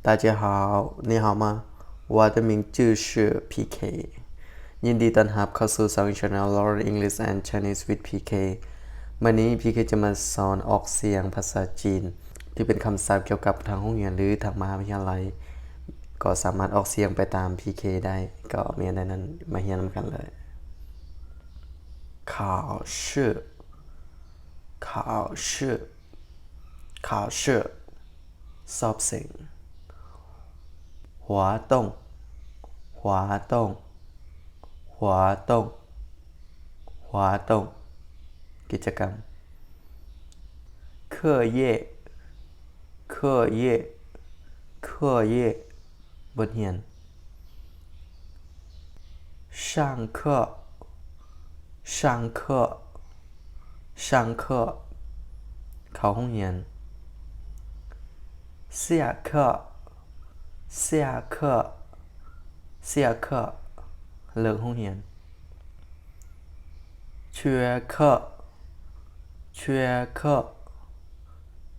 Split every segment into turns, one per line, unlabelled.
大家好你好吗我的名字是 PK ยินดีต้อนรับเข้าสู่ช่อง Channel Learn English and Chinese with PK วันนี้ PK จะมาสอนออกเสียงภาษาจีนที่เป็นคำศัพท์เกี่ยวกับทางโรงเรียนหรือทางมหาวิทยาลัยก็สามารถออกเสียงไปตาม PK ได้ก็มีอะไรนั้นมาเรียนนำกันเลย考试考试考试สอบเสียง活动活动活动活动กิจกรรม课业课业课业บทเรียน上课上课上课เข้าห้องเรียน下课下课下课เลิกห้องเรียน缺课缺课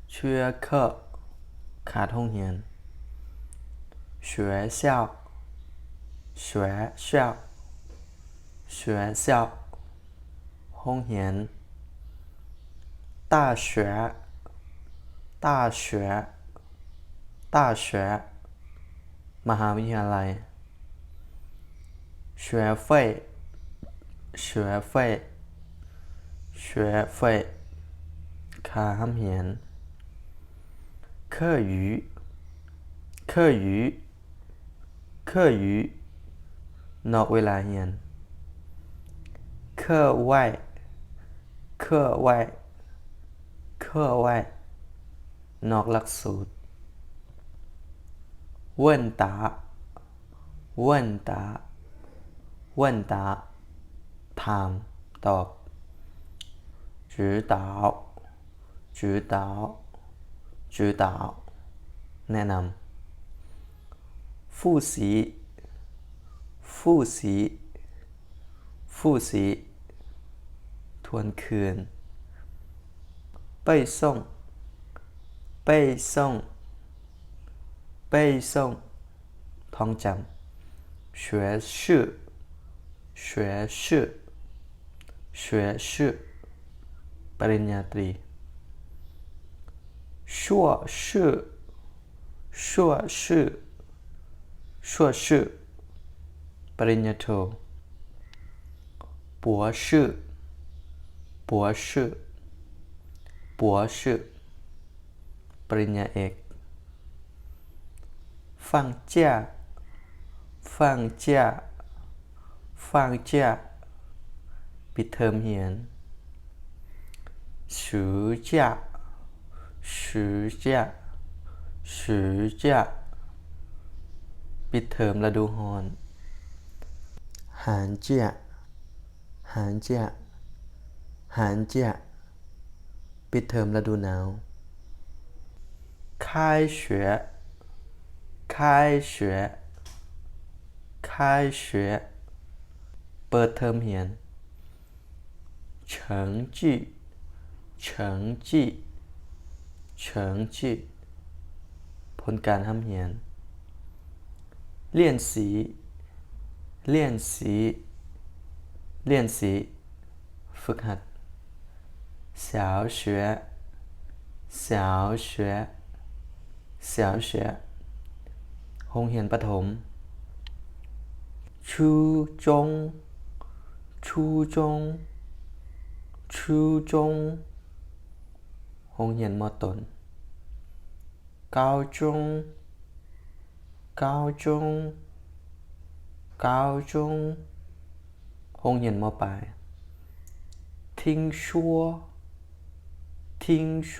缺课ขาดห้องเรียน学校学校学校ห้องเรียน大学大学大学มหาวิทยาลัย学费学费学费ค่าห้ำเรียน课余课余课余นอกเวลาเรียน课外课外课外นอกหลักสูตร问答问答问答ถามตอบ指导指导指导แนะนำ复习复习复习ทวนคืน背诵背诵背诵ท่องจำ学士学士学士ปริญญาตรี硕士硕士硕士ปริญญาโท博士博士博士ปริญญาเอก放假放假放假ปิดเทอมเรียน暑假暑假暑假ปิดเทอมฤดูร้อน寒假寒假寒假ปิดเทอมฤดูหนาว开学开学开学เปิดเทอมเรียน成绩成绩成绩ผลการทำเรียน练习练习练习ฝึกหัด小学小学小学โรงเรียนประถม初中初中初中โรงเรียนม.ต้น高中高中高中โรงเรียนม.ปลาย听说听说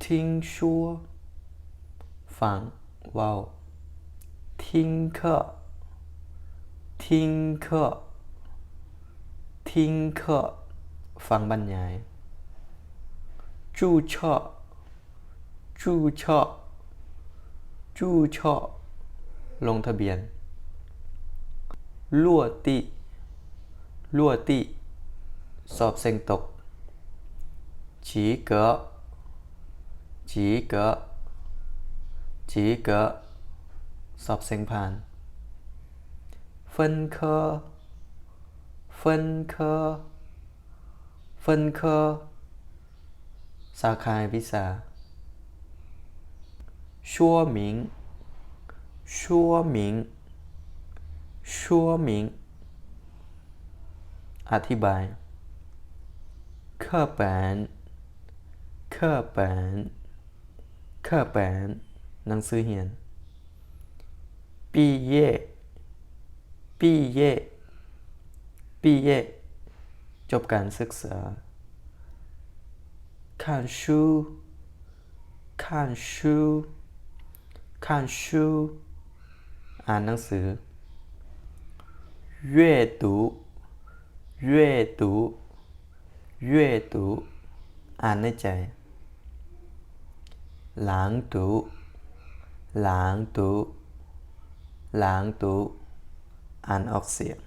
听说ฟังเว้า听课听课听课ฟังบรรยาย注册注册注册ลงทะเบียน落地落地สอบเซ็งตก及格及格จีเกอสอบเสียงผ่าน分科分科分科สาขาวิชา说明说明说明อธิบาย课本课本课本หนังสือเรียน毕业毕业毕业จบการศึกษา看书看书看书อ่านหนังสือ阅读阅读阅读อ่านในใจ朗读朗读朗读อ่านออกเสียง